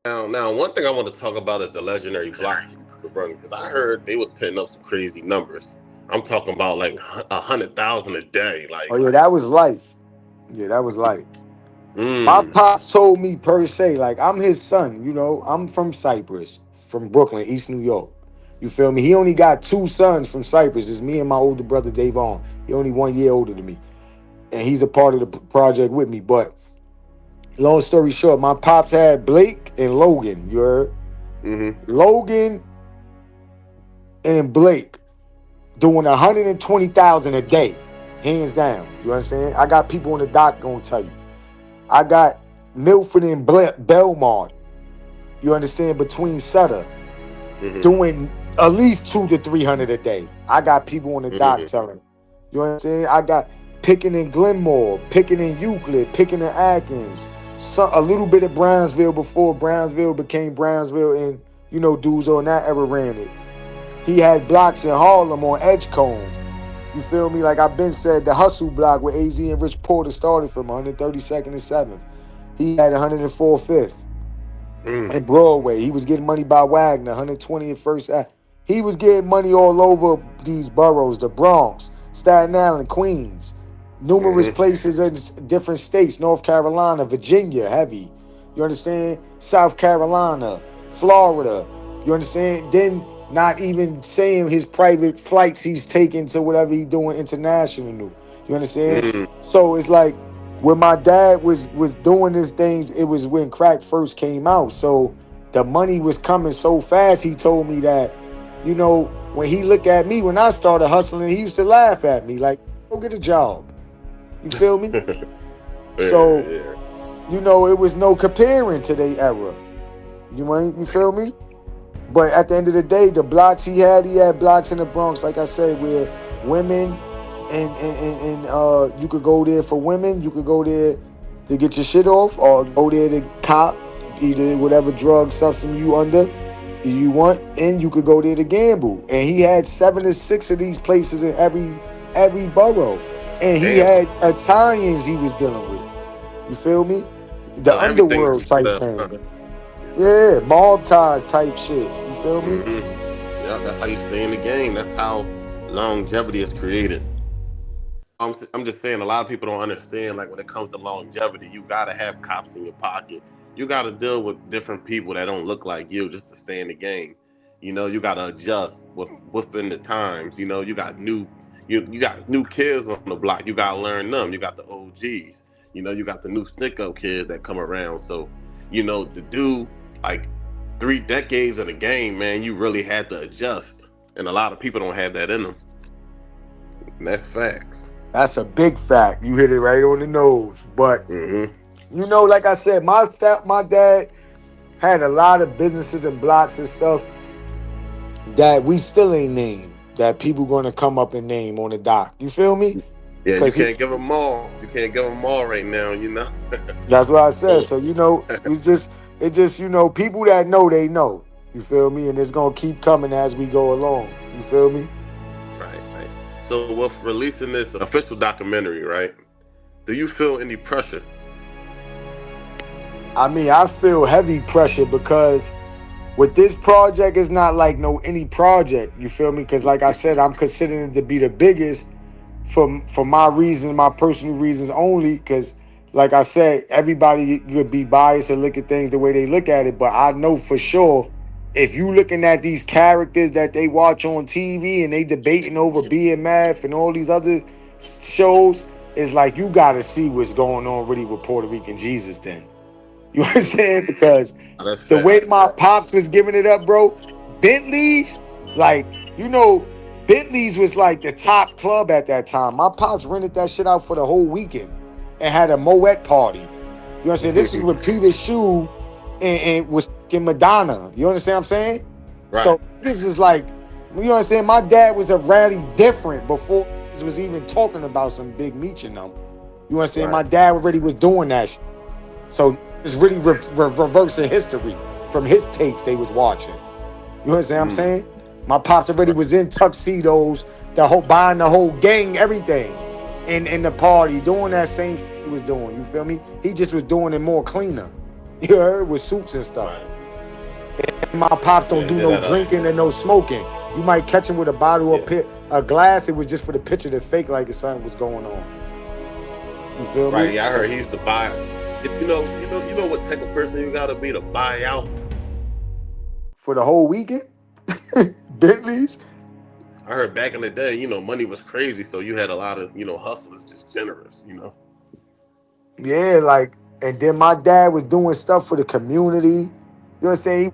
Now, one thing I want to talk about is the legendary blocks you were running because I heard they was putting up some crazy numbers. I'm talking about like 100,000 a day. Oh Like, yeah, that was life. Yeah, that was life. My mm, pops told me per se, like I'm his son. I'm from Cyprus, from Brooklyn, East New York. You feel me? He only got two sons from Cyprus. It's me and my older brother Davon. He only 1 year older than me, and he's a part of the project with me. But long story short, my pops had Blake and Logan. You heard? mm-hmm, Logan and Blake doing 120,000 a day, hands down. You understand? I got people on the dock gonna tell you. I got Milford and Belmont. You understand? Between Sutter mm-hmm, doing at least 2 to 300 a day. I got people on the dock mm-hmm, telling. You understand? I got picking in Glenmore, picking in Euclid, picking in Atkins. A little bit of Brownsville before Brownsville became Brownsville, and dudes on that ever ran it. He had blocks in Harlem on Edgecombe. You feel me? Like I've been said, the hustle block where AZ and Rich Porter started from 132nd and 7th. He had 104 Fifth mm, and Broadway. He was getting money by Wagner, 120th First Ave. He was getting money all over these boroughs, the Bronx, Staten Island, Queens, numerous mm-hmm. places in different states, North Carolina, Virginia, heavy. You understand? South Carolina, Florida. You understand? Then not even saying his private flights he's taking to whatever he's doing international. You understand? Mm. So it's like when my dad was doing these things, it was when crack first came out. So the money was coming so fast. He told me that, when he looked at me when I started hustling, he used to laugh at me like, "Go get a job." You feel me? Yeah, So yeah. it was no comparing to their era. You feel me? But at the end of the day, the blocks he had blocks in the Bronx, like I said, where women and you could go there for women, you could go there to get your shit off, or go there to cop either whatever drug substance you want, and you could go there to gamble. And he had 7 to 6 of these places in every borough. And he Damn. had Italians he was dealing with. You feel me? The So everything's underworld mixed type up, huh? thing. Yeah, mob ties type shit. You feel me? Mm-hmm. Yeah, that's how you stay in the game. That's how longevity is created. I'm just saying, a lot of people don't understand. Like when it comes to longevity, you gotta have cops in your pocket. You gotta deal with different people that don't look like you just to stay in the game. You gotta adjust within the times. You got new kids on the block. You gotta learn them. You got the OGs. You got the new stick up kids that come around. So to do like 3 decades of the game, man, you really had to adjust, and a lot of people don't have that in them. And that's facts. That's a big fact. You hit it right on the nose. But Hmm. like I said, my dad had a lot of businesses and blocks and stuff that we still ain't named. That people gonna come up and name on the dock. You feel me? Yeah, you Cause can't give them all. You can't give them all right now. that's what I said. So, So it just people that know they know. You feel me? And it's gonna keep coming as we go along. You feel me? right, right. So with releasing this official documentary, right? Do you feel any pressure? I mean, I feel heavy pressure because with this project, it's not like no any project. You feel me? Because like I said, I'm considering it to be the biggest for my reasons, my personal reasons only. Because like I said, everybody could be biased and look at things the way they look at it. But I know for sure, if you looking at these characters that they watch on TV and they debating over being math and all these other shows, it's like you got to see what's going on really with Puerto Rican Jesus. Then you Mm, understand? Because that's the way facts. my pops was giving it up, bro. Bentleys, like, Bentleys was like the top club at that time. My pops rented that shit out for the whole weekend and had a Moet party. You understand? This is with Peter Shoe and was fucking Madonna. You understand what I'm saying? Right, So this is like, you understand? My dad was a rally different before this was even talking about some big meat in them. You understand? right. My dad already was doing that shit. So it's really reversing history from his tapes they was watching. You understand what I'm Mm, saying? My pops already right. was in tuxedos, the whole buying the whole gang, everything, in the party, doing that same shit he was doing. You feel me? He just was doing it more cleaner. You heard, with suits and stuff. Right. And my pops Yeah, don't and do then no at drinking and no smoking. You might catch him with a bottle or yeah. a glass. It was just for the picture to fake like something was going on. You feel Right. me? Yeah, I heard 'Cause he used to buy. You know what type of person you gotta be to buy out. for the whole weekend, Bentleys. I heard back in the day, money was crazy, so you had a lot of, hustlers just generous. Yeah, like, and then my dad was doing stuff for the community. You know what I'm saying?